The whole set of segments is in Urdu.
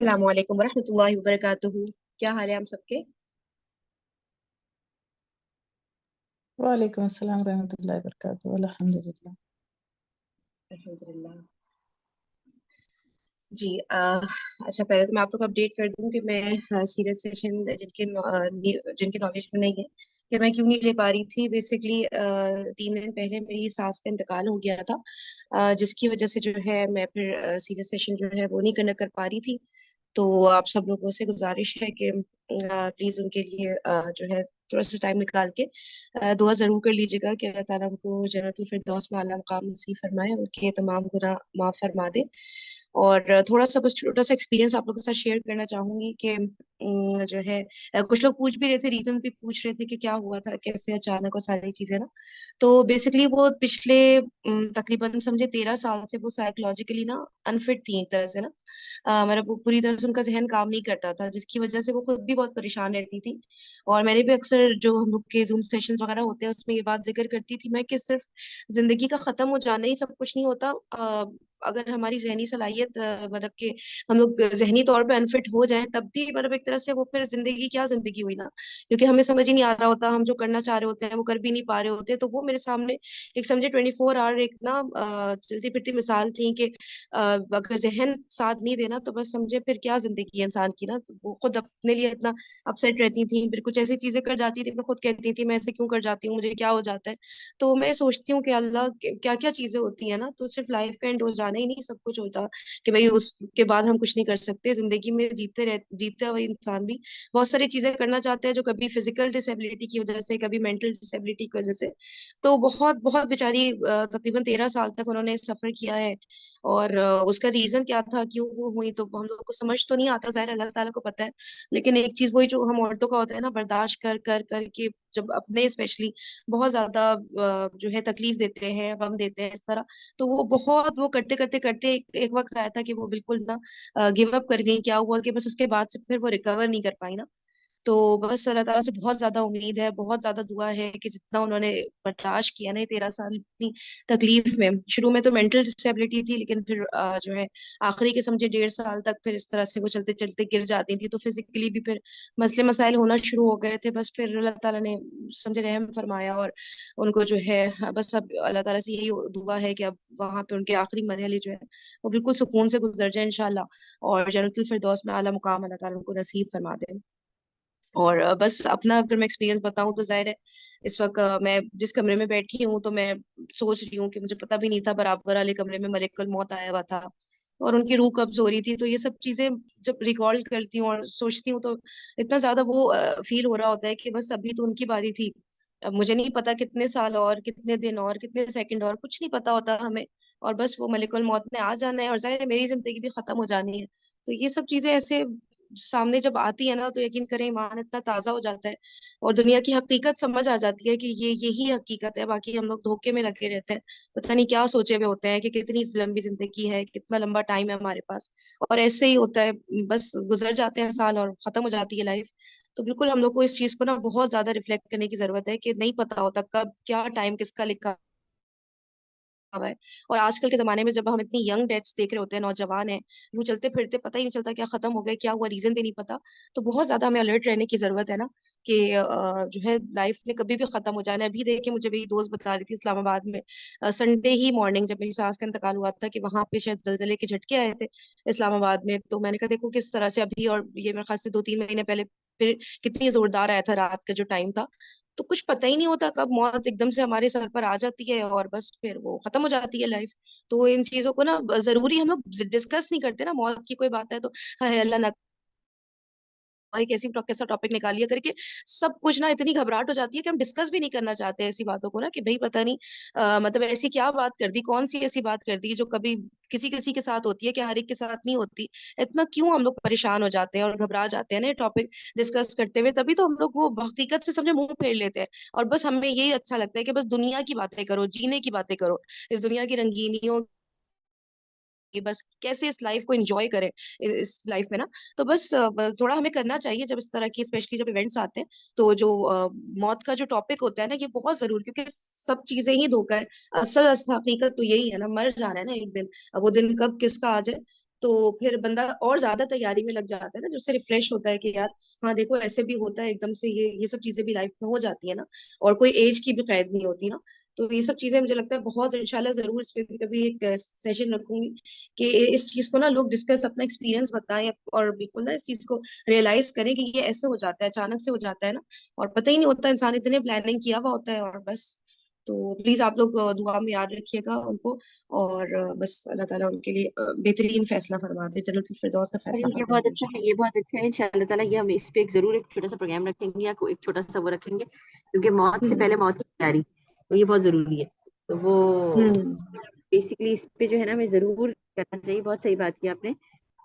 السلام علیکم ورحمۃ اللہ وبرکاتہ. کیا حال ہے ہم سب کے؟ وعلیکم السلام ورحمۃ اللہ وبرکاتہ. الحمد للہ. الحمد للہ. جی اچھا، پہلے تو میں آپ لوگ کو اپڈیٹ کر دوں کہ میں سیریس سیشن جن کے نالج میں نہیں ہے کہ میں کیوں نہیں لے پا رہی تھی. بیسکلی 3 دن پہلے میری ساس کا انتقال ہو گیا تھا، جس کی وجہ سے جو ہے میں پھر سیریس سیشن جو ہے وہ نہیں کنڈکٹ کر پا رہی تھی. تو آپ سب لوگوں سے گزارش ہے کہ پلیز ان کے لیے جو ہے تھوڑا سا ٹائم نکال کے دعا ضرور کر لیجیے گا کہ اللہ تعالیٰ ان کو جنت الفردوس میں اعلیٰ مقام نصیب فرمائے، ان کے تمام گناہ معاف فرما دے. اور تھوڑا سا بس چھوٹا سا ایکسپیرینس آپ لوگوں کے ساتھ شیئر کرنا چاہوں گی کہ جو ہے کچھ لوگ پوچھ بھی رہے تھے، ریزن بھی پوچھ رہے تھے کہ کیا ہوا تھا، کیسے اچانک اور ساری چیزیں نا. تو بیسکلی وہ پچھلے تقریباً سمجھے 13 سال سے وہ سائیکولوجیکلی نا انفٹ تھی ایک طرح سے نا. مطلب وہ پوری طرح سے ان کا ذہن کام نہیں کرتا تھا، جس کی وجہ سے وہ خود بھی بہت پریشان رہتی تھی. اور میں نے بھی اکثر جو ہم لوگ کے زوم سیشن وغیرہ ہوتے ہیں اس میں یہ بات ذکر کرتی تھی میں کہ صرف زندگی کا ختم ہو جانا ہی سب کچھ نہیں ہوتا. اگر ہماری ذہنی صلاحیت مطلب کہ ہم لوگ ذہنی طور پہ انفٹ ہو جائیں تب بھی مطلب ایک طرح سے وہ پھر زندگی کیا زندگی ہوئی نا، کیونکہ ہمیں سمجھ ہی نہیں آ رہا ہوتا، ہم جو کرنا چاہ رہے ہوتے ہیں وہ کر بھی نہیں پا رہے ہوتے. تو وہ میرے سامنے ایک سمجھے 24 آور ایک نا چلتی پھرتی مثال تھی کہ اگر ذہن ساتھ نہیں دینا تو بس سمجھے پھر کیا زندگی ہے انسان کی نا. وہ خود اپنے لیے اتنا اپسیٹ رہتی تھیں، پھر کچھ ایسی چیزیں کر جاتی تھی، میں خود کہتی تھی میں ایسے کیوں کر جاتی ہوں، مجھے کیا ہو جاتا ہے. تو میں سوچتی ہوں کہ اللہ کیا کیا چیزیں ہوتی ہیں نا. تو صرف لائف کا اینڈ ہو جانا ہی نہیں سب کچھ ہوتا کہ بھائی اس کے بعد ہم کچھ نہیں کر سکتے. زندگی میں جیتے ہوئے انسان بھی بہت ساری چیزیں کرنا چاہتے ہیں، جو کبھی فزیکل ڈسیبلٹی کی وجہ سے، کبھی مینٹل ڈسیبلٹی کی وجہ سے. تو بہت بہت بیچاری تقریباً 13 سال تک انہوں نے سفر کیا ہے. اور اس کا ریزن کیا تھا، کیوں وہ ہوئی، تو ہم لوگوں کو سمجھ تو نہیں آتا، ظاہر اللہ تعالیٰ کو پتہ ہے. لیکن ایک چیز وہی جو ہم عورتوں کا ہوتا ہے نا، برداشت کر کر کر کے جب اپنے اسپیشلی بہت زیادہ جو ہے تکلیف دیتے ہیں، غم دیتے ہیں اس طرح. تو وہ بہت وہ کرتے کرتے کرتے ایک وقت آیا تھا کہ وہ بالکل نا گیو اپ کر گئی. کیا ہوا کہ بس اس کے بعد سے پھر وہ ریکور نہیں کر پائی نا. تو بس اللہ تعالیٰ سے بہت زیادہ امید ہے، بہت زیادہ دعا ہے کہ جتنا انہوں نے برداشت کیا نا 13 سال اتنی تکلیف میں. شروع میں تو مینٹل ڈسیبلٹی تھی، لیکن پھر جو ہے آخری کے سمجھے 1.5 سال تک پھر اس طرح سے وہ چلتے چلتے گر جاتی تھی. تو فزیکلی بھی پھر مسئلے مسائل ہونا شروع ہو گئے تھے. بس پھر اللہ تعالیٰ نے سمجھے رحم فرمایا اور ان کو جو ہے بس اب اللہ تعالیٰ سے یہی دعا ہے کہ اب وہاں پہ ان کے آخری مرحلے جو ہے وہ بالکل سکون سے گزر جائے انشاءاللہ، اور جنت الفردوس میں اعلیٰ مقام اللہ تعالیٰ ان کو نصیب فرما دے. اور بس اپنا اگر میں ایکسپیرینس بتاؤں تو ظاہر ہے اس وقت میں جس کمرے میں بیٹھی ہوں تو میں سوچ رہی ہوں کہ مجھے پتہ بھی نہیں تھا برابر والے کمرے میں ملک الموت آیا ہوا تھا اور ان کی روح قبض ہو رہی تھی. تو یہ سب چیزیں جب ریکال کرتی ہوں اور سوچتی ہوں تو اتنا زیادہ وہ فیل ہو رہا ہوتا ہے کہ بس ابھی تو ان کی باری تھی. اب مجھے نہیں پتا کتنے سال اور کتنے دن اور کتنے سیکنڈ اور کچھ نہیں پتا ہوتا ہمیں، اور بس وہ ملک الموت نے آ جانا ہے اور ظاہر ہے میری زندگی بھی ختم ہو جانی ہے. تو یہ سب چیزیں ایسے سامنے جب آتی ہے نا تو یقین کریں ایمان اتنا تازہ ہو جاتا ہے اور دنیا کی حقیقت سمجھ آ جاتی ہے کہ یہی حقیقت ہے. باقی ہم لوگ دھوکے میں لگے رہتے ہیں، پتہ نہیں کیا سوچے ہوئے ہوتے ہیں کہ کتنی لمبی زندگی ہے، کتنا لمبا ٹائم ہے ہمارے پاس، اور ایسے ہی ہوتا ہے بس گزر جاتے ہیں سال اور ختم ہو جاتی ہے لائف. تو بالکل ہم لوگ کو اس چیز کو نا بہت زیادہ ریفلیکٹ کرنے کی ضرورت ہے کہ نہیں پتا ہوتا کب کیا ٹائم کس کا لکھا ہوا ہے. اور آج کل کے زمانے میں جب ہم اتنی ینگ ڈیتھس دیکھ رہے ہوتے ہیں، نوجوان ہیں یوں چلتے پھرتے، پتہ ہی نہیں چلتا کیا ختم ہو گئے، کیا ہوا، ریزن بھی نہیں پتا. تو بہت زیادہ ہمیں الرٹ رہنے کی ضرورت ہے نا کہ جو ہے لائف نے کبھی بھی ختم ہو جانا ہے. ابھی دیکھیں مجھے میری دوست بتا رہی تھی اسلام آباد میں سنڈے ہی مارننگ جب میری ساس کا انتقال ہوا تھا کہ وہاں پہ شاید زلزلے کے جھٹکے آئے تھے اسلام آباد میں. تو میں نے کہا دیکھو کس طرح سے ابھی، اور یہ میرے خیال سے 2-3 مہینے پہلے پھر کتنی زوردار آیا تھا رات کا جو ٹائم تھا. تو کچھ پتہ ہی نہیں ہوتا کب موت ایک دم سے ہمارے سر پر آ جاتی ہے اور بس پھر وہ ختم ہو جاتی ہے لائف. تو ان چیزوں کو نا ضروری ہم لوگ ڈسکس نہیں کرتے نا. موت کی کوئی بات ہے تو ہائے اللہ نہ ایک ایسا ٹاپک نکالیے کر کے سب کچھ نا اتنی گھبراہٹ ہو جاتی ہے کہ ہم ڈسکس بھی نہیں کرنا چاہتے ایسی باتوں کو نا کہ بھائی پتہ نہیں مطلب ایسی کیا بات کر دی، کون سی ایسی بات کر دی جو کبھی کسی کسی کے ساتھ ہوتی ہے کہ ہر ایک کے ساتھ نہیں ہوتی. اتنا کیوں ہم لوگ پریشان ہو جاتے ہیں اور گھبرا جاتے ہیں نا یہ ٹاپک ڈسکس کرتے ہوئے. تبھی تو ہم لوگ وہ حقیقت سے سمجھے منہ پھیر لیتے ہیں اور بس ہمیں یہی اچھا لگتا ہے کہ بس دنیا کی باتیں کرو، جینے کی باتیں کرو، اس دنیا کی رنگینیوں کہ بس کیسے اس لائف کو انجوائے کرے اس لائف میں نا. تو بس تھوڑا ہمیں کرنا چاہیے جب اس طرح کی اسپیشلی جب ایونٹس آتے ہیں. تو جو موت کا جو ٹاپک ہوتا ہے نا یہ بہت ضروری، کیونکہ سب چیزیں ہی دھوکا ہے. اصل حقیقت تو یہی ہے نا، مر جانا ہے نا ایک دن. اب وہ دن کب کس کا آ جائے تو پھر بندہ اور زیادہ تیاری میں لگ جاتا ہے نا، جب سے ریفریش ہوتا ہے کہ یار ہاں دیکھو ایسے بھی ہوتا ہے، ایک دم سے یہ سب چیزیں بھی لائف میں ہو جاتی ہے نا، اور کوئی ایج کی بھی قید نہیں ہوتی نا. تو یہ سب چیزیں مجھے لگتا ہے بہت انشاءاللہ ضرور اس پہ بھی کبھی ایک سیشن رکھوں گی کہ اس چیز کو نا لوگ ڈسکس اپنا ایکسپیرینس بتائیں، اور بالکل نا اس چیز کو ریئلائز کریں کہ یہ ایسے ہو جاتا ہے، اچانک سے ہو جاتا ہے نا، اور پتہ ہی نہیں ہوتا، انسان اتنے پلاننگ کیا ہوا ہوتا ہے اور بس. تو پلیز آپ لوگ دعا میں یاد رکھیے گا ان کو، اور بس اللہ تعالیٰ ان کے لیے بہترین فیصلہ فرما دے، جنت الفردوس کا فیصلہ یہ فرما بہت دے. اچھا ہے، یہ بہت اچھا ہے. ان شاء اللہ تعالیٰ یہ ہم اس پہ ضرور ایک چھوٹا سا پروگرام رکھیں گے، یا ایک چھوٹا سا وہ رکھیں گے، کیونکہ موت سے پہلے موت کی تیاری تو یہ بہت ضروری ہے. تو وہ بیسکلی اس پہ جو ہے نا ہمیں ضرور کرنا چاہیے. بہت صحیح بات کی آپ نے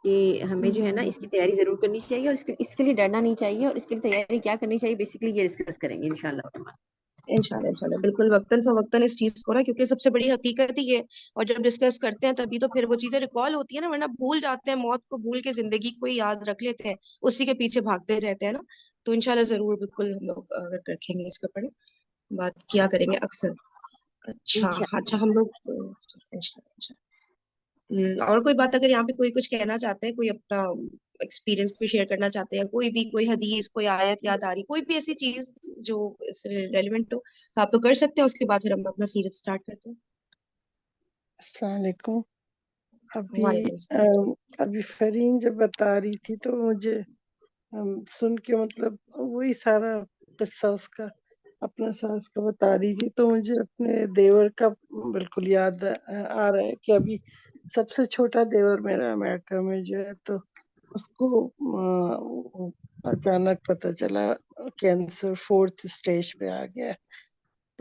کہ ہمیں جو ہے نا اس کی تیاری ضرور کرنی چاہیے، اور اس کے لیے ڈرنا نہیں چاہیے، اور اس کے لیے تیاری کیا کرنی چاہیے بیسکلی یہ ڈسکس کریں گے انشاءاللہ. انشاءاللہ بالکل وقتاً فوقتاً اس چیز کو نا، کیونکہ سب سے بڑی حقیقت ہی ہے، اور جب ڈسکس کرتے ہیں تبھی تو پھر وہ چیزیں ریکال ہوتی ہیں نا، ورنہ بھول جاتے ہیں، موت کو بھول کے زندگی کو ہی یاد رکھ لیتے ہیں، اسی کے پیچھے بھاگتے رہتے ہیں نا. تو انشاءاللہ ضرور بالکل ہم لوگ اگر رکھیں گے اس کے اوپر بات کیا کریں گے اکثر. اچھا اچھا ہم لوگ انشاءاللہ. اور کوئی بات اگر یہاں پہ کوئی کچھ کہنا چاہتے ہیں، کوئی اپنا ایکسپیرینس بھی شیئر کرنا چاہتے ہیں، کوئی حدیث، کوئی آیت یاد آ رہی، کوئی بھی ایسی چیز جو اس سے ریلیونٹ ہو تو آپ تو کر سکتے ہیں. اس کے بعد پھر ہم اپنا سیرت سٹارٹ کرتے ہیں. السلام علیکم. وعلیکم السلام. ابھی فرین جب بتا رہی تھی تو مجھے سن کے مطلب وہی سارا قصہ اس کا اپنا ساس کا بتا رہی تھی، تو مجھے اپنے دیور کا بالکل یاد آ رہا ہے کہ ابھی سب سے چھوٹا دیور میرا امریکہ میں جو ہے، تو اس کو اچانک پتہ چلا کینسر 4th اسٹیج پہ آ گیا.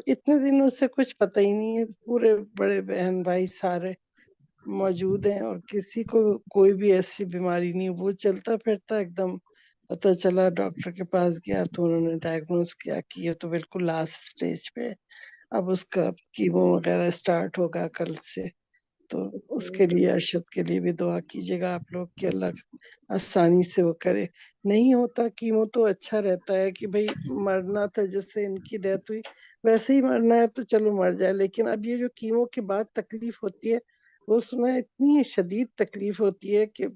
اتنے دنوں سے کچھ پتہ ہی نہیں ہے، پورے بڑے بہن بھائی سارے موجود ہیں اور کسی کو کوئی بھی ایسی بیماری نہیں. وہ چلتا پھرتا ایک دم پتہ چلا، ڈاکٹر کے پاس گیا تو انہوں نے ڈائگنوز کیا کہ یہ تو بالکل لاسٹ اسٹیج پہ ہے. اب اس کا کیمو وغیرہ اسٹارٹ ہوگا کل سے. تو اس کے لیے ارشد کے لیے بھی دعا کیجیے گا آپ لوگ کہ اللہ آسانی سے وہ کرے. نہیں ہوتا کیمو تو اچھا رہتا ہے کہ بھئی مرنا تھا، جس سے ان کی ڈیتھ ہوئی ویسے ہی مرنا ہے تو چلو مر جائے. لیکن اب یہ جو کیمو کے بعد تکلیف ہوتی ہے وہ سنا اتنی شدید تکلیف ہوتی ہے کہ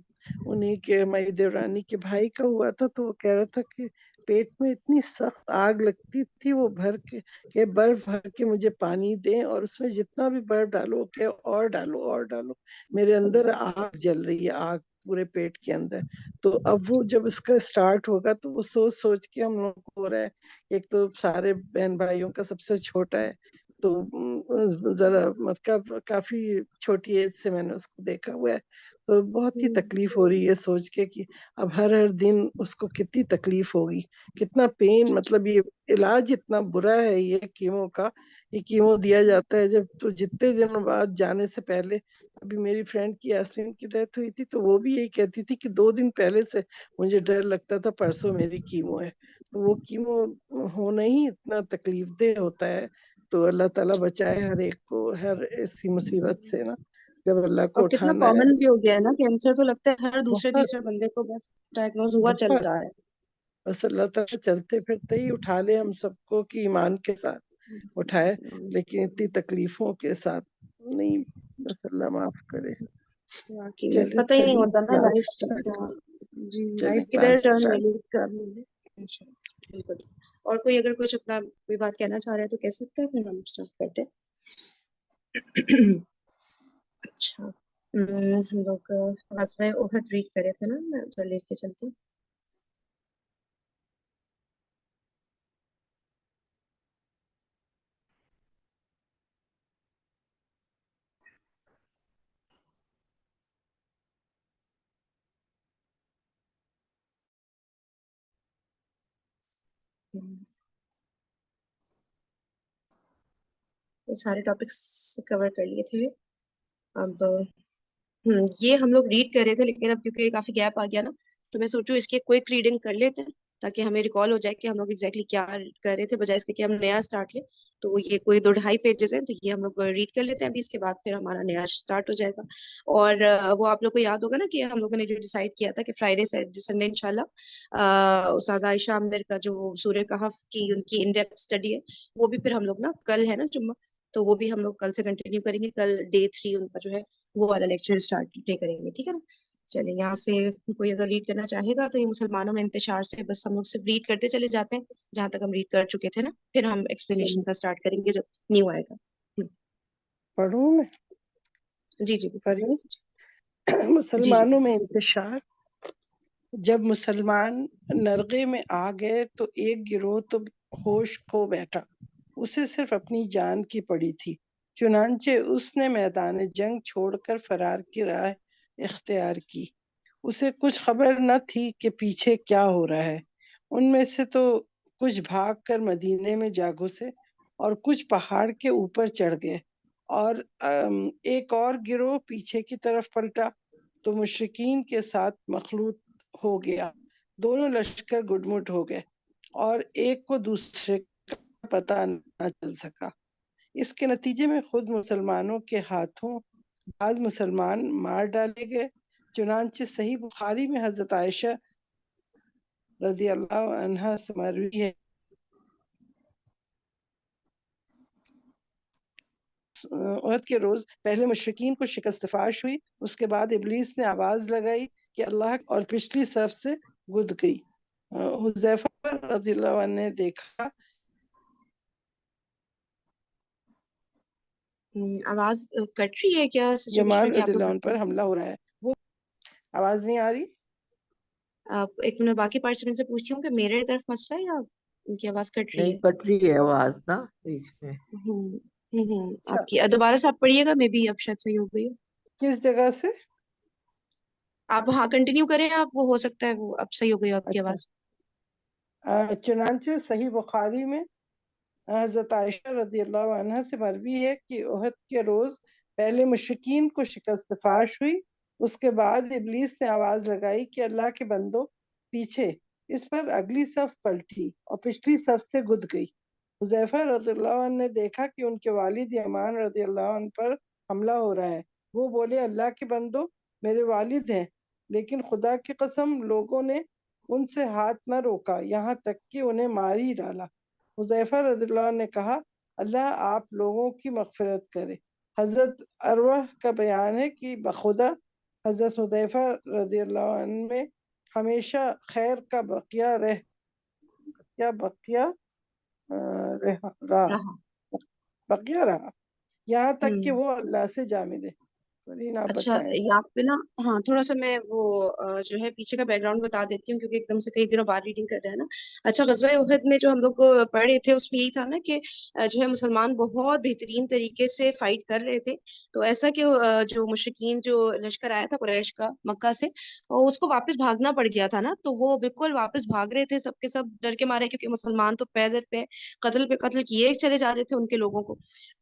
انہیں کے ہماری دیورانی کے بھائی کا ہوا تھا، تو وہ کہہ رہا تھا کہ پیٹ میں اتنی سخت آگ لگتی تھی، وہ بھر کے کہ برف بھر کے مجھے پانی دیں اور اس میں جتنا بھی برف ڈالو کہ اور ڈالو اور ڈالو، میرے اندر آگ جل رہی ہے، آگ پورے پیٹ کے اندر. تو اب وہ جب اس کا اسٹارٹ ہوگا تو وہ سوچ سوچ کے ہم لوگ کو ہو رہا ہے. ایک تو سارے بہن بھائیوں کا سب سے چھوٹا ہے، تو ذرا مطلب کافی چھوٹی ایج سے میں نے اس کو دیکھا ہوا ہے، تو بہت ہی تکلیف ہو رہی ہے سوچ کے کہ اب ہر دن اس کو کتنی تکلیف ہوگی، کتنا پین. مطلب یہ علاج اتنا برا ہے یہ کیمو کا. یہ کیمو دیا جاتا ہے جب تو جتنے دنوں بعد جانے سے پہلے. ابھی میری فرینڈ کی یاسمین کی ڈیتھ ہوئی تھی تو وہ بھی یہی کہتی تھی کہ 2 دن پہلے سے مجھے ڈر لگتا تھا پرسوں میری کیمو ہے. تو وہ کیمو ہونا ہی اتنا تکلیف دہ ہوتا ہے. تو اللہ تعالیٰ بچائے ہر ایک کو ہر ایسی مصیبت سے نا، جب اللہ کو اور کتنا اٹھانا ہے. کامن بھی ہو گیا ہے نا کینسر، تو لگتا ہے ہر دوسرے بہت تیسرے بندے کو بس ڈائگنوز ہوا چل بہت رہا ہے. بس اللہ تعالیٰ چلتے پھرتے ہی اٹھا لے ہم سب کو کہ ایمان کے ساتھ اٹھائے، لیکن اتنی تکلیفوں کے ساتھ نہیں. بس اللہ معاف کرے. واقعی میں چلے پتہ ہی نہیں چلیے ہوتا نا کلاس لائف اسٹارٹ. کیا. جی چلے لائف کدھر کلاس ٹرن لے اسٹارٹ. لے بالکل. اور کوئی اگر کچھ اپنا کوئی بات کہنا چاہ رہا ہے تو کہہ سکتا ہے، پھر ہم اسٹارٹ کرتے ہیں. اچھا ہم لوگ غزوہ احد ریڈ کرے تھے نا، میں تو لے کے چلتی ہوں. یہ سارے ٹاپکس کور کر لیے تھے. اب یہ ہم لوگ ریڈ کر رہے تھے، لیکن اب کیونکہ کافی گیپ آ گیا نا، تو میں سوچوں اس کی کوئک ریڈنگ کر لیتے ہیں تاکہ ہمیں ریکال ہو جائے کہ ہم لوگ ایگزیکٹلی کیا کر رہے تھے، بجائے اس کے کہ ہم نیا اسٹارٹ لیں. تو یہ کوئی 2-2.5 پیجز ہیں، تو یہ ہم لوگ ریڈ کر لیتے ہیں ابھی، اس کے بعد پھر ہمارا نیا اسٹارٹ ہو جائے گا. اور وہ آپ لوگ کو یاد ہوگا نا کہ ہم لوگوں نے جو ڈیسائیڈ کیا تھا کہ فرائیڈے سنڈے انشاءاللہ استاذہ عائشہ عامر کا جو سورہ کہف کی ان کی ان ڈیپتھ اسٹڈی ہے، وہ بھی پھر ہم لوگ نا کل ہے نا جمعہ، تو وہ بھی ہم لوگ کل سے کنٹینیو کریں گے. کل Day 3 ان کا جو ہے وہ والا لیکچر اسٹارٹ کریں گے، ٹھیک ہے نا. چلے یہاں سے کوئی اگر ریڈ کرنا چاہے گا تو یہ مسلمانوں میں انتشار سے بس ہم لوگ صرف ریڈ کرتے چلے جاتے ہیں جہاں تک ہم ریڈ کر چکے تھے نا، پھر ہم ایکسپلینیشن کا اسٹارٹ کریں گے جو نیو آئے گا۔ پڑھوں میں؟ جی جی پڑھیں۔ جی مسلمانوں میں انتشار۔ جب مسلمان نرغے میں آ گئے تو ایک گروہ تو ہوش کھو بیٹھا، اسے صرف اپنی جان کی پڑی تھی، چنانچہ اس نے میدان جنگ چھوڑ کر فرار کی راہ اختیار کی۔ اسے کچھ خبر نہ تھی کہ پیچھے کیا ہو رہا ہے۔ ان میں سے تو کچھ بھاگ کر مدینے میں جا گھسے اور کچھ پہاڑ کے اوپر چڑھ گئے، اور ایک اور گروہ پیچھے کی طرف پلٹا تو مشرکین کے ساتھ مخلوط ہو گیا۔ دونوں لشکر گڈمٹ ہو گئے اور ایک کو دوسرے کا پتہ نہ چل سکا۔ اس کے نتیجے میں خود مسلمانوں کے ہاتھوں بعض مسلمان مار ڈالے گئے، چنانچہ صحیح بخاری میں حضرت عائشہ رضی اللہ عنہا سے مروی ہے احد کے روز پہلے مشرکین کو شکست فاش ہوئی، اس کے بعد ابلیس نے آواز لگائی کہ اللہ، اور پچھلی صف سے گد گئی۔ حذیفہ رضی اللہ عنہ نے دیکھا آواز کٹ رہی ہے کیا سسٹر یمان بشرا کی؟ رضی آپ اللہ لوگ عنہ پر حملہ ہو رہا ہے۔ وہ آواز نہیں آ رہی؟ آپ ایک منٹ باقی پارٹیسپینٹ سے پوچھتی ہوں کہ میرے طرف مسئلہ ہے یا ان کی آواز کٹ رہی نہیں ہے؟ کٹ رہی ہے آواز نا بیچ میں۔ آپ کی دوبارہ سے آپ پڑھیے گا، میں بھی اب شاید صحیح ہو گئی ہے۔ کس جگہ سے؟ آپ ہاں کنٹینیو کریں، آپ وہ ہو سکتا ہے وہ اب صحیح ہو گئی آپ کی آواز۔ چنانچہ صحیح بخاری میں حضرت عائشہ رضی اللہ عنہ سے مروی ہے کہ احد کے روز پہلے مشرکین کو شکست فاش ہوئی، اس کے بعد ابلیس نے آواز لگائی کہ اللہ کے بندو پیچھے۔ اس پر اگلی صف پلٹی اور پچھلی صف سے گد گئی۔ حذیفہ رضی اللہ عنہ نے دیکھا کہ ان کے والد یمان رضی اللہ عنہ پر حملہ ہو رہا ہے۔ وہ بولے، اللہ کے بندو، میرے والد ہیں، لیکن خدا کی قسم لوگوں نے ان سے ہاتھ نہ روکا یہاں تک کہ انہیں مار ہی ڈالا۔ حذیفہ رضی اللہ عنہ نے کہا، اللہ آپ لوگوں کی مغفرت کرے۔ حضرت عروہ کا بیان ہے کہ بخدا حضرت حذیفہ رضی اللہ عنہ میں ہمیشہ خیر کا بقیہ رہا یہاں تک کہ وہ اللہ سے جا ملے۔ فرین آپ اچھا بتائیں۔ یہاں پہ نا ہاں تھوڑا سا میں وہ جو ہے پیچھے کا بیک گراؤنڈ بتا دیتی ہوں، کیونکہ ایک دم سے کئی دنوں بعد ریڈنگ کر رہے ہیں نا۔ اچھا غزوہ احد میں جو ہم لوگ پڑھ رہے تھے اس میں یہی تھا نا کہ جو ہے مسلمان بہت بہترین طریقے سے فائٹ کر رہے تھے، تو ایسا کہ جو مشرکین جو لشکر آیا تھا قریش کا مکہ سے، اس کو واپس بھاگنا پڑ گیا تھا نا، تو وہ بالکل واپس بھاگ رہے تھے سب کے سب ڈر کے مارے، کیونکہ مسلمان تو پیدر پہ قتل کیے چلے جا رہے تھے ان کے لوگوں کو۔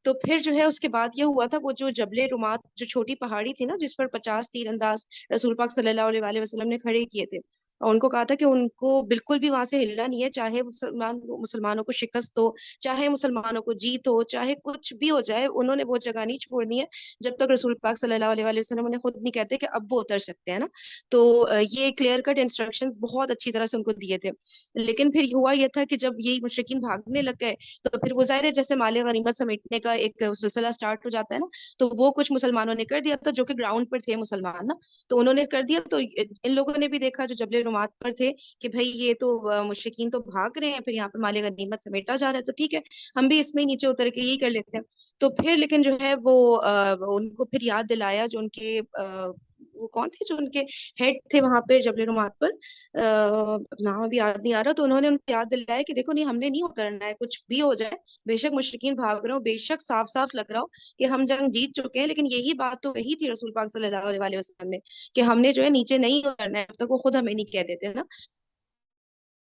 تو پھر جو ہے اس کے بعد یہ ہوا تھا، وہ جو جبل رمات جو چھوٹی پہاڑی تھی نا جس پر 50 تیر انداز رسول پاک صلی اللہ علیہ وسلم نے کھڑے کیے تھے، اور ان کو کہا تھا کہ ان کو بالکل بھی وہاں سے ہلنا نہیں ہے، چاہے مسلمانوں کو شکست ہو، چاہے مسلمانوں کو جیت ہو، چاہے کچھ بھی ہو جائے، انہوں نے وہ جگہ نہیں چھوڑنی ہے جب تک رسول پاک صلی اللہ علیہ وسلم انہیں خود نہیں کہتے کہ اب وہ اتر سکتے ہیں نا۔ تو یہ کلیئر کٹ انسٹرکشن بہت اچھی طرح سے ان کو دیے تھے۔ لیکن پھر ہوا یہ تھا کہ جب یہ مشرکین بھاگنے لگ گئے تو پھر وہ ظاہر ہے جیسے مال غنیمت سمیٹنے کا ایک سلسلہ سٹارٹ ہو جاتا ہے نا، تو وہ کچھ مسلمانوں نے کر دیا تھا جو کہ گراؤنڈ پر تھے مسلمان نا، تو انہوں نے کر دیا۔ تو ان لوگوں نے بھی دیکھا جو جبل رمات پر تھے کہ بھائی یہ تو مشرکین تو بھاگ رہے ہیں، پھر یہاں پہ مال غنیمت سمیٹا جا رہا ہے، تو ٹھیک ہے ہم بھی اس میں نیچے اتر کے یہی کر لیتے ہیں۔ تو پھر لیکن جو ہے وہ ان کو پھر یاد دلایا جو ان کے وہ کون تھے جو ان کے ہیڈ تھے وہاں پہ جبل رمات پر، نام ابھی یاد نہیں آ رہا، تو انہوں نے ان کو یاد دلایا کہ دیکھو نہیں ہم نے نہیں اترنا ہے، کچھ بھی ہو جائے، بے شک مشرکین بھاگ رہے ہو، بے شک صاف صاف لگ رہا ہو کہ ہم جنگ جیت چکے ہیں، لیکن یہی بات تو کہی تھی رسول پاک صلی اللہ علیہ وسلم نے کہ ہم نے جو ہے نیچے نہیں اترنا ہے، اب تک وہ خود ہمیں نہیں کہہ دیتے نا۔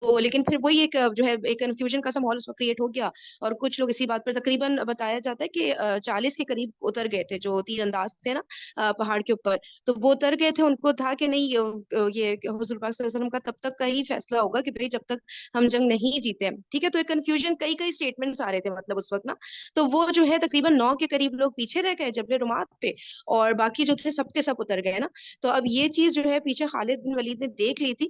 تو لیکن پھر وہی ایک جو ہے ایک کنفیوژن کا سا ماحول اس وقت کریٹ ہو گیا، اور کچھ لوگ اسی بات پر تقریباً بتایا جاتا ہے کہ 40 کے قریب اتر گئے تھے جو تیر انداز تھے نا پہاڑ کے اوپر، تو وہ اتر گئے تھے، ان کو تھا کہ نہیں یہ حضور پاک صلی اللہ علیہ وسلم کا تب تک کا ہی فیصلہ ہوگا کہ بھائی جب تک ہم جنگ نہیں جیتے، ٹھیک ہے۔ تو ایک کنفیوژن کئی اسٹیٹمنٹس آ رہے تھے مطلب اس وقت نا، تو وہ جو ہے تقریباً 9 کے قریب لوگ پیچھے رہ گئے جبل رمات پہ، اور باقی جو تھے سب کے سب اتر گئے نا۔ تو اب یہ چیز جو ہے پیچھے خالد بن ولید نے دیکھ لی تھی،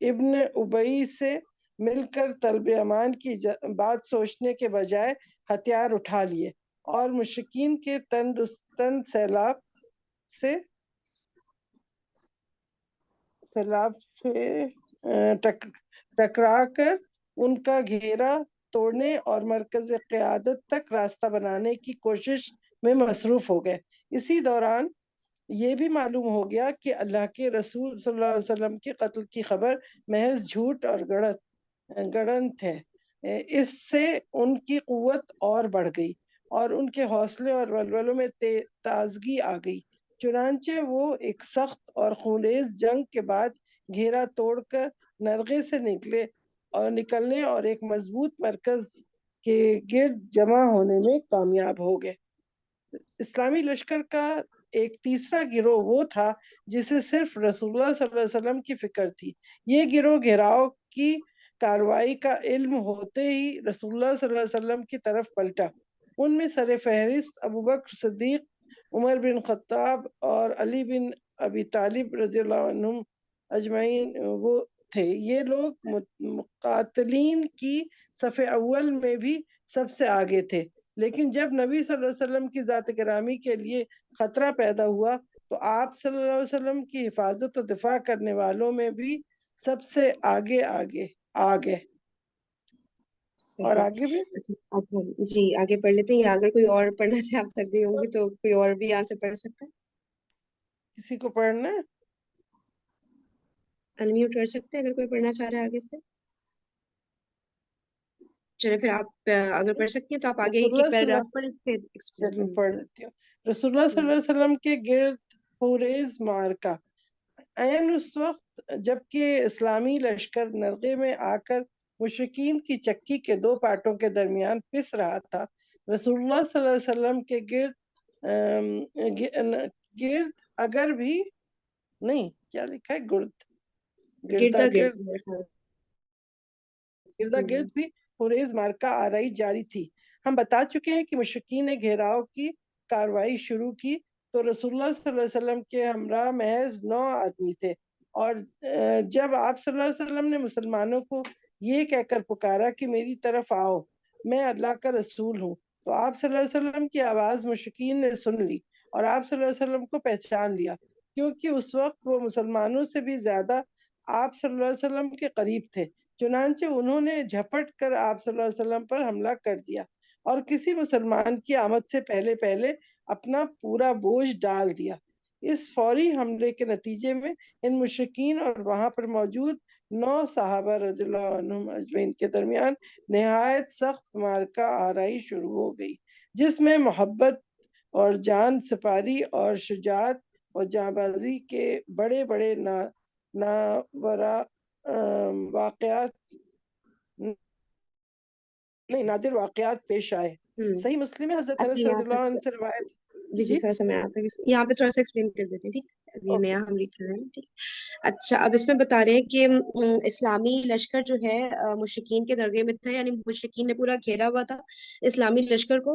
ابن ابئی سے مل کر طلب امان کی بات سوچنے کے بجائے ہتھیار اٹھا لیے اور مشرکین کے تن سیلاب سے ٹکرا کر ان کا گھیرا توڑنے اور مرکز قیادت تک راستہ بنانے کی کوشش میں مصروف ہو گئے۔ اسی دوران یہ بھی معلوم ہو گیا کہ اللہ کے رسول صلی اللہ علیہ وسلم کے قتل کی خبر محض جھوٹ اور گڑنت ہے۔ اس سے ان کی قوت اور بڑھ گئی اور ان کے حوصلے اور ولولوں میں تازگی آ گئی۔ چنانچہ وہ ایک سخت اور خونریز جنگ کے بعد گھیرا توڑ کر نرغے سے نکلنے اور ایک مضبوط مرکز کے گرد جمع ہونے میں کامیاب ہو گئے۔ اسلامی لشکر کا ایک تیسرا گروہ وہ تھا جسے صرف رسول اللہ صلی اللہ علیہ وسلم کی فکر تھی۔ یہ گروہ گھیراؤ کی کارروائی کا علم ہوتے ہی رسول اللہ صلی اللہ علیہ وسلم کی طرف پلٹا۔ ان میں سر فہرست ابوبکر صدیق، عمر بن خطاب اور علی بن ابی طالب رضی اللہ عنہم اجمعین وہ تھے۔ یہ لوگ مقاتلین کی صف اول میں بھی سب سے آگے تھے، لیکن جب نبی صلی اللہ علیہ وسلم کی ذات گرامی کے لیے خطرہ پیدا ہوا تو آپ صلی اللہ علیہ وسلم کی حفاظت و دفاع کرنے والوں میں بھی سب سے آگے آ گئے۔ اور آگے بھی جی آگے پڑھ لیتے ہیں، یا اگر کوئی اور پڑھنا چاہے آپ تک گئی ہوں گی تو کوئی اور بھی یہاں سے پڑھ سکتا ہے۔ کسی کو پڑھنا ہے؟ انمیوٹ کر سکتے ہیں اگر کوئی پڑھنا چاہ رہا ہے آگے سے۔ چلے پھر آپ اگر پڑھ سکتی ہیں تو آپ آگے ایک ایک پیراگراف پڑھ پھر چلو پڑھ لیتی ہوں۔ رسول اللہ صلی اللہ علیہ وسلم کے گرد خونریز معرکہ۔ عین اس وقت جبکہ اسلامی لشکر نرغے میں آ کر مشرکین کی چکی کے دو پارٹوں کے درمیان پس رہا تھا، رسول اللہ صلی اللہ علیہ وسلم کے گرد اگر بھی نہیں، کیا لکھا ہے، گردا گرد بھی خونریز معرکہ آرائی جاری تھی۔ ہم بتا چکے ہیں کہ مشرکین نے گھیراؤ کی کارروائی شروع کی تو رسول اللہ صلی اللہ علیہ وسلم کے ہمراہ محض 9 آدمی تھے، اور جب آپ صلی اللہ علیہ وسلم نے مسلمانوں کو یہ کہہ کر پکارا کہ میری طرف آؤ، میں اللہ کا رسول ہوں، تو آپ صلی اللہ علیہ وسلم کی آواز مشرکین نے سن لی اور آپ صلی اللہ علیہ وسلم کو پہچان لیا، کیونکہ اس وقت وہ مسلمانوں سے بھی زیادہ آپ صلی اللہ علیہ وسلم کے قریب تھے۔ چنانچہ انہوں نے جھپٹ کر آپ صلی اللہ علیہ وسلم پر حملہ کر دیا اور کسی مسلمان کی آمد سے پہلے اپنا پورا بوجھ ڈال دیا۔ اس فوری حملے کے نتیجے میں ان مشرکین اور وہاں پر موجود 9 صحابہ رضی اللہ عنہم اجمعین کے درمیان نہایت سخت معرکہ آرائی شروع ہو گئی، جس میں محبت اور جان سپاری اور شجاعت اور جانبازی کے بڑے بڑے نادر واقعات پیش آئے۔ صحیح مسلم ہے حضرت انس رضی اللہ عنہ سے روایت۔ جی تھوڑا سا میں آپ یہاں پہ تھوڑا سا ایکسپلین کر دیتے ہیں، ٹھیک ہے، یہ نیا ہم ریڈ کر رہے ہیں، ٹھیک۔ اچھا، اب اس میں بتا رہے ہیں کہ اسلامی لشکر جو ہے مشرکین کے درگے میں تھا، یعنی مشرکین نے پورا گھیرا ہوا تھا اسلامی لشکر کو،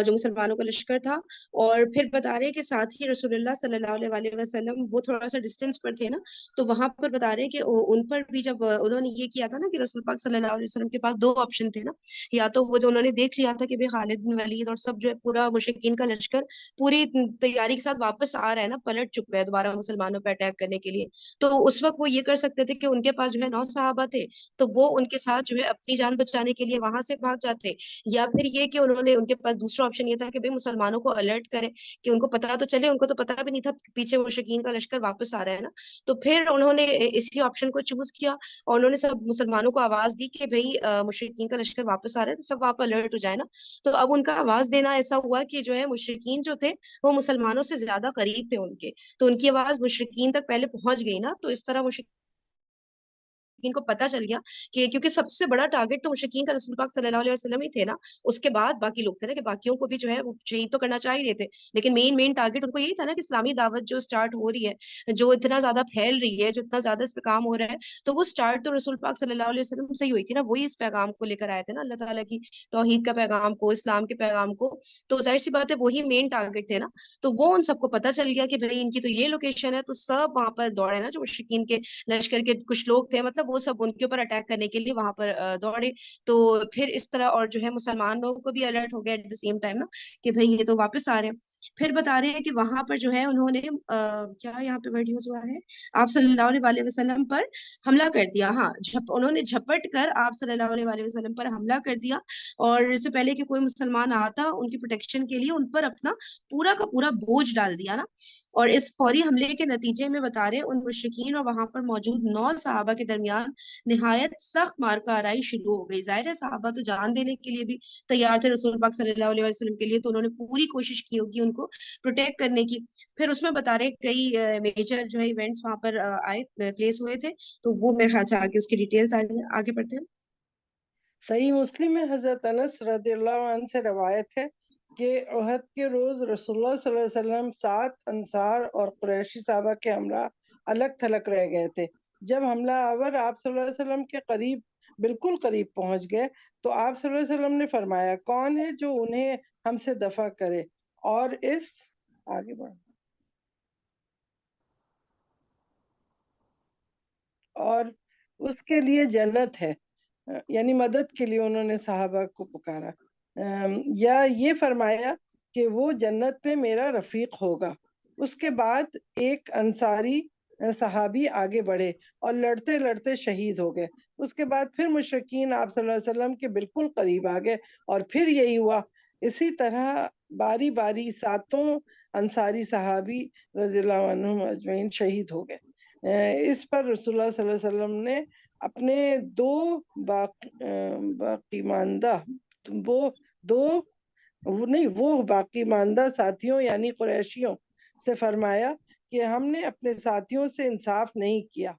جو مسلمانوں کا لشکر تھا، اور پھر بتا رہے ہیں کہ ساتھ ہی رسول اللہ صلی اللہ علیہ وسلم وہ تھوڑا سا ڈسٹینس پر تھے نا، تو وہاں پر بتا رہے ہیں کہ ان پر بھی جب انہوں نے یہ کیا تھا نا کہ رسول پاک صلی اللہ علیہ وسلم کے پاس 2 آپشن تھے نا، یا تو وہ جو انہوں نے دیکھ لیا تھا کہ بھائی خالد بن ولید اور سب جو ہے پورا مشرکین کا لشکر پوری تیاری کے ساتھ واپس آ رہا ہے نا، پلٹ چکا ہے دوبارہ مسلمانوں پہ اٹیک کرنے کے لیے، تو اس وقت وہ یہ کر سکتے تھے کہ ان کے پاس جو ہے 9 صحابہ تھے، تو وہ ان کے ساتھ جو ہے اپنی جان بچانے کے لیے وہاں سے بھاگ جاتے، یا پھر یہ کہ انہوں نے ان کے پاس دوسرا آپشن یہ تھا کہ بھائی مسلمانوں کو الرٹ کرے کہ ان کو پتا تو چلے، ان کو تو پتا بھی نہیں تھا پیچھے مشرکین کا لشکر واپس آ رہا ہے نا، تو پھر انہوں نے اسی آپشن کو چوز کیا اور انہوں نے سب مسلمانوں کو آواز دی کہ بھائی مشرکین کا لشکر واپس آ رہا ہے، تو سب وہاں پر الرٹ ہو جائے نا، تو اب ان کا آواز دینا ایسا ہوا کہ جو ہے مشرکین جو تھے وہ مسلمانوں سے زیادہ قریب تھے ان کے، تو ان کی آواز مشرکین تک پہلے پہنچ گئی نا، تو اس طرح مشرکین مشرکین کو پتہ چل گیا کہ کیونکہ سب سے بڑا ٹارگیٹ تو مشرکین کا رسول پاک صلی اللہ علیہ وسلم ہی تھے نا، اس کے بعد باقی لوگ تھے نا، کہ باقیوں کو بھی جو ہے وہ شہید تو کرنا چاہ ہی رہے تھے، لیکن مین ٹارگیٹ ان کو یہی تھا نا کہ اسلامی دعوت جو اسٹارٹ ہو رہی ہے، جو اتنا زیادہ پھیل رہی ہے، جو اتنا زیادہ اس پہ کام ہو رہا ہے، تو وہ اسٹارٹ تو رسول پاک صلی اللہ علیہ وسلم سے ہی ہوئی تھی نا، وہی اس پیغام کو لے کر آئے تھے نا، اللہ تعالیٰ کی توحید کا پیغام کو، اسلام کے پیغام کو، تو ظاہر سی بات ہے وہی مین ٹارگیٹ تھے نا. تو وہ ان سب کو پتہ چل گیا کہ بھائی ان کی تو یہ لوکیشن ہے، تو سب وہاں پر دوڑے نا، جو مشرکین کے لشکر کے کچھ لوگ تھے، مطلب وہ سب ان کے اوپر اٹیک کرنے کے لیے وہاں پر دوڑے. تو پھر اس طرح اور جو ہے مسلمان لوگوں کو بھی الرٹ ہو گیا ایٹ دا سیم ٹائم نا، کہ بھائی یہ تو واپس آ رہے ہیں. پھر بتا رہے ہیں کہ وہاں پر جو ہے انہوں نے کیا یہاں پہ ورڈ یوز ہوا ہے، آپ صلی اللہ علیہ وسلم پر حملہ کر دیا. ہاں، انہوں نے جھپٹ کر آپ صلی اللہ علیہ وسلم پر حملہ کر دیا، اور اس سے پہلے کہ کوئی مسلمان آتا ان کی پروٹیکشن کے لیے ان پر اپنا پورا کا پورا بوجھ ڈال دیا نا. اور اس فوری حملے کے نتیجے میں بتا رہے ان مشرکین اور وہاں پر موجود 9 صحابہ کے درمیان نہایت سخت مارکا آرائی شروع ہو گئی. ظاہر ہے صحابہ تو جان دینے کے لیے بھی تیار تھے رسول پاک صلی اللہ علیہ وسلم کے لیے، تو انہوں نے پوری کوشش کی ہوگی ان کو پروٹیکٹ کرنے کی. پھر اس میں بتا رہے کئی میجر جو ہے ایونٹس وہاں پر آئے پلیس ہوئے تھے، تو وہ میرے خیال سے آگے اس کی ڈیٹیلز آگے پڑھتے ہیں. صحیح مسلم میں حضرت انس رضی اللہ عنہ سے روایت ہے کہ احد کے روز رسول اللہ صلی اللہ علیہ وسلم 7 انصار اور قریشی صحابہ کے ہمراہ الگ تھلگ رہ گئے تھے. جب حملہ آور آپ صلی اللہ علیہ وسلم کے قریب بالکل قریب پہنچ گئے تو آپ صلی اللہ علیہ وسلم نے فرمایا، کون ہے جو انہیں ہم سے دفع کرے اور اس آگے بڑھ اور اس کے لیے جنت ہے، یعنی مدد کے لیے انہوں نے صحابہ کو پکارا، یا یہ فرمایا کہ وہ جنت میں میرا رفیق ہوگا. اس کے بعد ایک انصاری صحابی آگے بڑھے اور لڑتے لڑتے شہید ہو گئے. اس کے بعد پھر مشرکین آپ صلی اللہ علیہ وسلم کے بالکل قریب آ گئے اور پھر یہی ہوا. اسی طرح باری باری 7 انصاری صحابی رضی اللہ عنہم اجمعین شہید ہو گئے. اس پر رسول اللہ صلی اللہ علیہ وسلم نے اپنے وہ باقی ماندہ ساتھیوں یعنی قریشیوں سے فرمایا کہ ہم نے اپنے ساتھیوں سے انصاف نہیں کیا.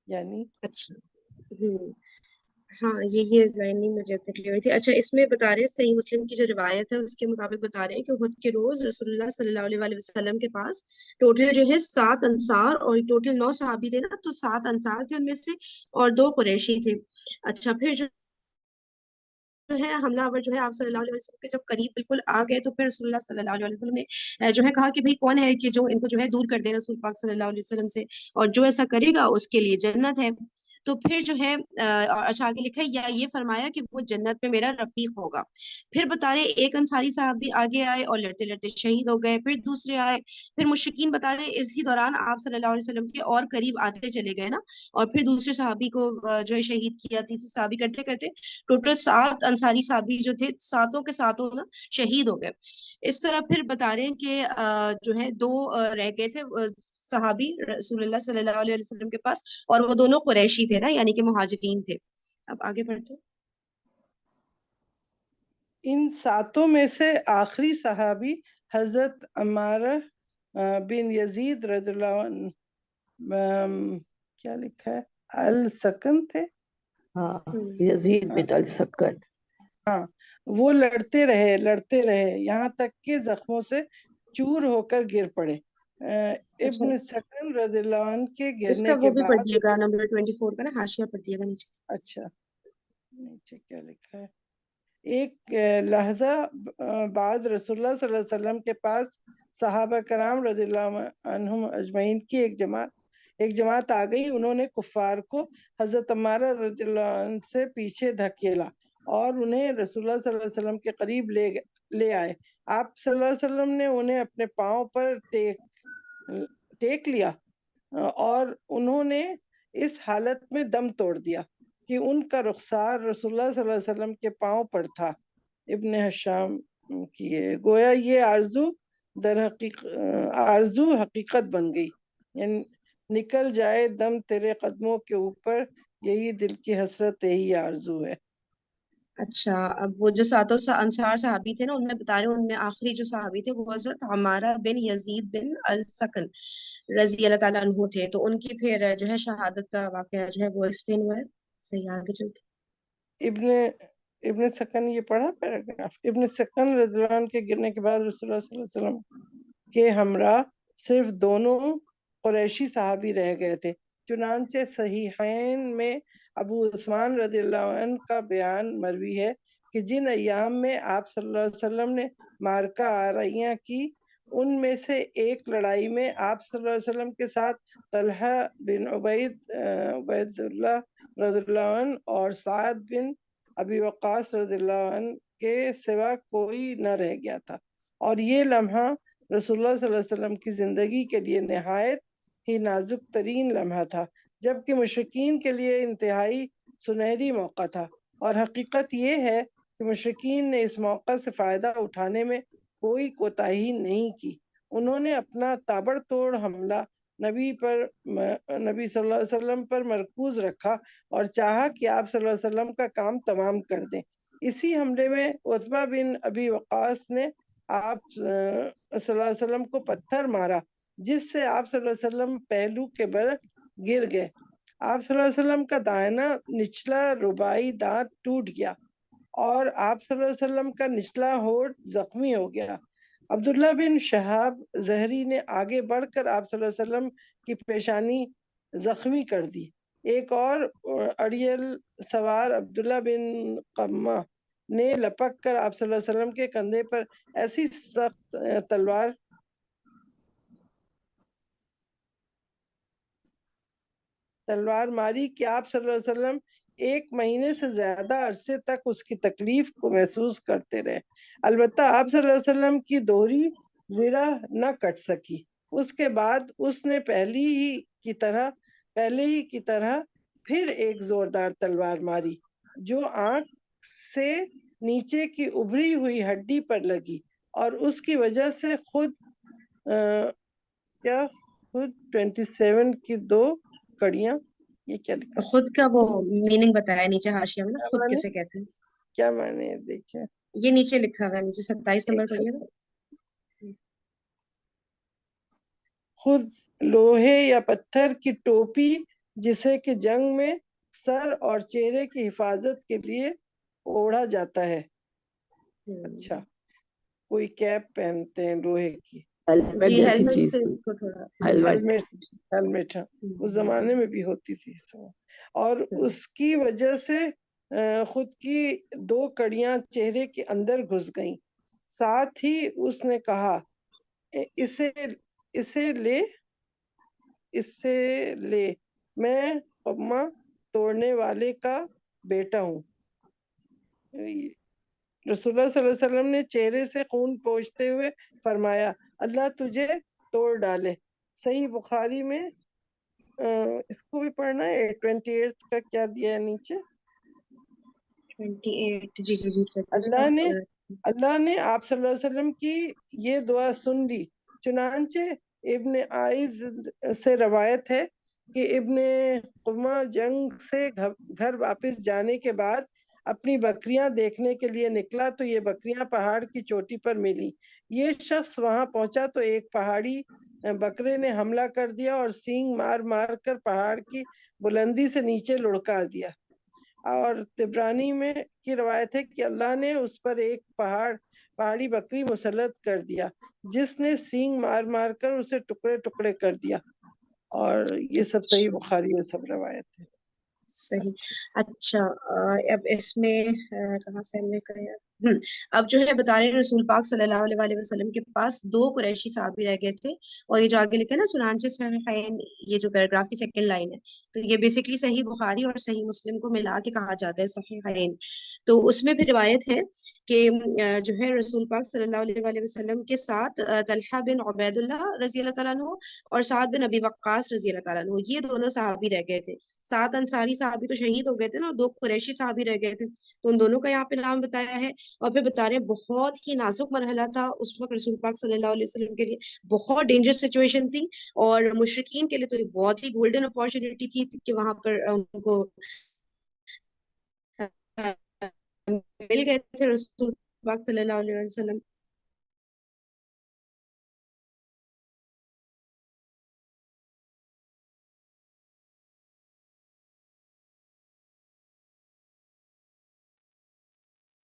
یعنی اچھا، ہاں یہ لائن نہیں مجھے کلیئر ہوئی تھی. اچھا، اس میں بتا رہے ہیں صحیح مسلم کی جو روایت ہے اس کے مطابق بتا رہے ہیں کہ احد کے روز رسول اللہ صلی اللہ علیہ وسلم کے پاس ٹوٹل جو ہے 7 انصار اور ٹوٹل 9 صحابی تھے نا، تو 7 انصار تھے ان میں سے اور 2 قریشی تھے. اچھا، پھر جو ہے حملہ آور جو ہے آپ صلی اللہ علیہ وسلم کے جب قریب بالکل آ گئے تو پھر رسول اللہ صلی اللہ علیہ وسلم نے جو ہے کہا کہ بھئی کون ہے کہ جو ان کو جو ہے دور کر دے رسول پاک صلی اللہ علیہ وسلم سے، اور جو ایسا کرے گا اس کے لیے جنت ہے. تو پھر جو ہے اچھا آگے لکھا ہے یا یہ فرمایا کہ وہ جنت میں میرا رفیق ہوگا. پھر بتا رہے ایک انصاری صاحب بھی آگے آئے اور لڑتے لڑتے شہید ہو گئے. پھر دوسرے آئے. پھر مشرکین بتا رہے اسی دوران آپ صلی اللہ علیہ وسلم کے اور قریب آتے چلے گئے نا، اور پھر دوسرے صحابی کو جو ہے شہید کیا. تیسرے صحابی کرتے کرتے ٹوٹل 7 انصاری صحابی جو تھے 7 کے 7 نا شہید ہو گئے. اس طرح پھر بتا رہے ہیں کہ جو ہے 2 رہ گئے تھے صحابی رسول اللہ صلی اللہ علیہ وسلم کے پاس، اور وہ دونوں قریشی تھے نا، یعنی کہ مہاجرین تھے. اب آگے بڑھتے. ان 7 میں سے آخری صحابی حضرت عمارہ بن یزید رضی اللہ عنہ کیا لکھا ہے السکن تھے. ہاں، یزید بن السکن. ہاں، وہ لڑتے رہے یہاں تک کہ زخموں سے چور ہو کر گر پڑے. ابن سکن رضی اللہ عنہ کے اس کا گرنے وہ کے بھی پڑھ بعد دیے گا نمبر 24 کا نا، حاشیہ پڑھ دیے گا نیچے. اچھا نیچے کیا لکھا ہے. ایک لحظہ بعد رسول اللہ صلی اللہ علیہ وسلم کے پاس صحابہ کرام رضی اللہ عنہم اجمعین کی ایک جماعت آ گئی. انہوں نے کفار کو حضرت عمارہ رضی اللہ عنہ سے پیچھے دھکیلا اور انہیں رسول اللہ صلی اللہ علیہ وسلم کے قریب لے آئے. آپ صلی اللہ علیہ وسلم نے انہیں اپنے پاؤں پر ٹیک لیا اور انہوں نے اس حالت میں دم توڑ دیا کہ ان کا رخسار رسول اللہ صلی اللہ علیہ وسلم کے پاؤں پر تھا. ابن حشام کی ہے. گویا یہ آرزو حقیقت بن گئی، یعنی نکل جائے دم تیرے قدموں کے اوپر، یہی دل کی حسرت، یہی آرزو ہے. اچھا، اب وہ جو ساتوں انصار صحابی تھے نا، ان میں بتا رہے ہیں، ان میں آخری جو صحابی تھے وہ حضرت عمارہ بن یزید بن السکن رضی اللہ تعالیٰ عنہ تھے. تو ان کی پھر جو ہے شہادت کا واقعہ جو ہے وہ ایکسپلین ہوا ہے. صحیح، آگے چلتے. ابن سکن یہ پڑھا پیراگراف. ابن سکن رضی اللہ عنہ کے گرنے کے بعد رسول اللہ صلی اللہ علیہ وسلم کے ہمراہ صرف دونوں قریشی صحابی رہ گئے تھے. چنانچہ صحیحین میں ابو عثمان رضی اللہ عنہ کا بیان مروی ہے کہ جن ایام میں آپ صلی اللہ علیہ وسلم نے مارکہ آرائیاں کی، ان میں سے ایک لڑائی میں آپ صلی اللہ علیہ وسلم کے ساتھ طلحہ بن عبید اللہ رضی اللہ عنہ اور سعد بن ابی وقاص رضی اللہ عنہ کے سوا کوئی نہ رہ گیا تھا. اور یہ لمحہ رسول اللہ صلی اللہ علیہ وسلم کی زندگی کے لیے نہایت ہی نازک ترین لمحہ تھا، جبکہ مشرکین کے لیے انتہائی سنہری موقع تھا. اور حقیقت یہ ہے کہ مشرکین نے اس موقع سے فائدہ اٹھانے میں کوئی کوتاہی نہیں کی. انہوں نے اپنا تابڑ توڑ حملہ نبی صلی اللہ علیہ وسلم پر مرکوز رکھا اور چاہا کہ آپ صلی اللہ علیہ وسلم کا کام تمام کر دیں. اسی حملے میں عتبہ بن ابی وقاص نے آپ صلی اللہ علیہ وسلم کو پتھر مارا، جس سے آپ صلی اللہ علیہ وسلم پہلو کے بل گر گئے. آپ صلی اللہ علیہ وسلم کا دائنا نچلا رباعی دانت ٹوٹ گیا اور آپ صلی اللہ علیہ وسلم کا نچلا ہونٹ زخمی ہو گیا. عبداللہ بن شہاب زہری نے آگے بڑھ کر آپ صلی اللہ علیہ وسلم کی پیشانی زخمی کر دی. ایک اور اڑیل سوار عبداللہ بن قمہ نے لپک کر آپ صلی اللہ علیہ وسلم کے کندھے پر ایسی سخت تلوار ماری کہ آپ صلی اللہ علیہ وسلم 1 مہینے سے زیادہ عرصے تک اس کی تکلیف کو محسوس کرتے رہے. البتہ آپ صلی اللہ علیہ وسلم کی دوہری زرہ نہ کٹ سکی. اس کے بعد اس نے پہلے ہی کی طرح پھر ایک زوردار تلوار ماری جو آنکھ سے نیچے کی ابھری ہوئی ہڈی پر لگی، اور اس کی وجہ سے خود 27 کی 2 کڑیاں. یہ کیا لکھا؟ خود کا وہ میننگ بتایا نیچے حاشیہ میں نا، خود کسے کہتے ہیں. کیا معنی ہے دیکھیں، یہ نیچے لکھا ہوا ہے، نیچے 27 نمبر پڑھیے گا. خود لوہے یا پتھر کی ٹوپی جسے کہ جنگ میں سر اور چہرے کی حفاظت کے لیے اوڑھا جاتا ہے. اچھا، کوئی کیپ پہنتے ہیں لوہے کی. ہیلمٹ جی، جیسی ہیلمٹ چیز، سے اس کو تھوڑا ہیلمٹ اس زمانے میں بھی ہوتی تھی. اور اس کی وجہ سے خود کی 2 کڑیاں چہرے کے اندر گھس گئیں. ساتھ ہی اس نے کہا، اسے لے میں قمہ توڑنے والے کا بیٹا ہوں. رسول اللہ صلی اللہ علیہ وسلم نے چہرے سے خون پوچھتے ہوئے فرمایا، اللہ تجھے توڑ ڈالے. صحیح بخاری میں اس کو بھی پڑھنا ہے. 28 کا کیا دیا ہے نیچے؟ 28. جی اللہ نے آپ صلی اللہ علیہ وسلم کی یہ دعا سن لی. چنانچہ ابن عائز سے روایت ہے کہ ابن قمہ جنگ سے گھر واپس جانے کے بعد اپنی بکریاں دیکھنے کے لیے نکلا تو یہ بکریاں پہاڑ کی چوٹی پر ملی. یہ شخص وہاں پہنچا تو ایک پہاڑی بکرے نے حملہ کر دیا اور سینگ مار مار کر پہاڑ کی بلندی سے نیچے لڑکا دیا. اور طبرانی میں کی روایت ہے کہ اللہ نے اس پر ایک پہاڑی بکری مسلط کر دیا جس نے سینگ مار مار کر اسے ٹکڑے ٹکڑے کر دیا. اور یہ سب صحیح بخاری میں سب روایت ہے. صحیح. اچھا، اب اس میں کہاں سے ہم نے کہا، اب جو ہے بتا رہے ہیں رسول پاک صلی اللہ علیہ وسلم کے پاس 2 قریشی صحابی رہ گئے تھے. اور یہ جو آگے لکھا ہے نا چنانچہ صحیحین، یہ جو پیراگراف کی 2nd لائن ہے، تو یہ بیسیکلی صحیح بخاری اور صحیح مسلم کو ملا کے کہا جاتا ہے صحیحین. تو اس میں بھی روایت ہے کہ جو ہے رسول پاک صلی اللہ علیہ وسلم کے ساتھ طلحہ بن عبید اللہ رضی اللہ تعالیٰ عنہ اور سعد بن ابی وقاص رضی اللہ تعالیٰ عنہ، یہ دونوں صحابی رہ گئے تھے. 7 انصاری صحابی تو شہید ہو گئے تھے نا، 2 قریشی صحابی رہ گئے تھے. تو ان دونوں کا یہاں پہ نام بتایا ہے. اور پھر بتا رہے ہیں بہت ہی نازک مرحلہ تھا اس وقت رسول پاک صلی اللہ علیہ وسلم کے لیے، بہت ڈینجرس سچویشن تھی. اور مشرکین کے لیے تو یہ بہت ہی گولڈن اپارچونٹی تھی کہ وہاں پر ان کو مل گئے تھے رسول پاک صلی اللہ علیہ وسلم.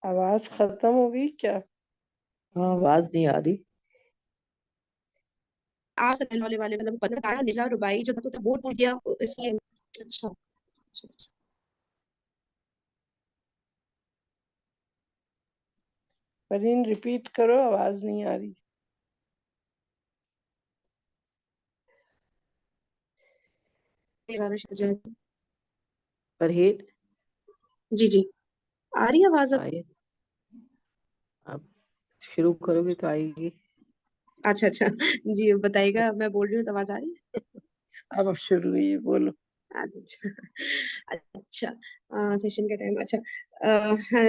آواز ختم ہو گئی کیا؟ ہاں آواز نہیں آ رہی. آپ صلی اللہ علیہ وسلم کو بتایا نیلا ربائی جو تھا وہ ٹوٹ گیا اس لیے. اچھا پرین ریپیٹ کرو، آواز نہیں آ رہی. پرہیز جی جی آ رہی ہے آواز اب؟ آئے اب شروع کرو گے تو آئے گی. اچھا اچھا جی بتائیے گا. میں بول رہی ہوں تو آواز آ رہی ہے؟ اب شروع ہوئی، بولو. اچھا اچھا سیشن کا ٹائم. اچھا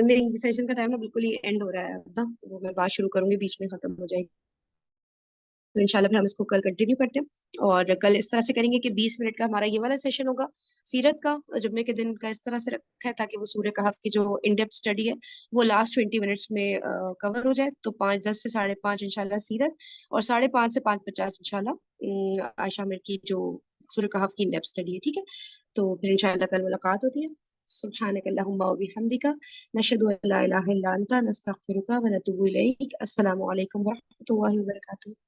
نہیں سیشن کا ٹائم نا بالکل ہی اینڈ ہو رہا ہے اب نا. وہ میں بات شروع کروں گی بیچ میں ختم ہو جائے گی تو انشاءاللہ پھر ہم اس کو کل کنٹینیو کرتے ہیں. اور کل اس طرح سے کریں گے کہ 20 منٹ کا ہمارا یہ والا سیشن ہوگا سیرت کا جمعے کے دن کا. اس طرح سے رکھا ہے تاکہ وہ سورہ کہف کی جو ان ڈیپتھ اسٹڈی ہے وہ لاسٹ 20 منٹس میں کور ہو جائے. تو 5:10 سے 5:30 انشاءاللہ سیرت، اور 5:30 سے 5:50 انشاءاللہ عائشہ عامر کی جو سورہ کہف کی ان ڈیپتھ اسٹڈی ہے. ٹھیک ہے تو پھر انشاءاللہ کل ملاقات ہوتی ہے. سبحانک اللہم و بحمدک نشہد ان لا الہ الا انت نستغفرک و نتوب الیک. السلام علیکم ورحمۃ اللہ وبرکاتہ.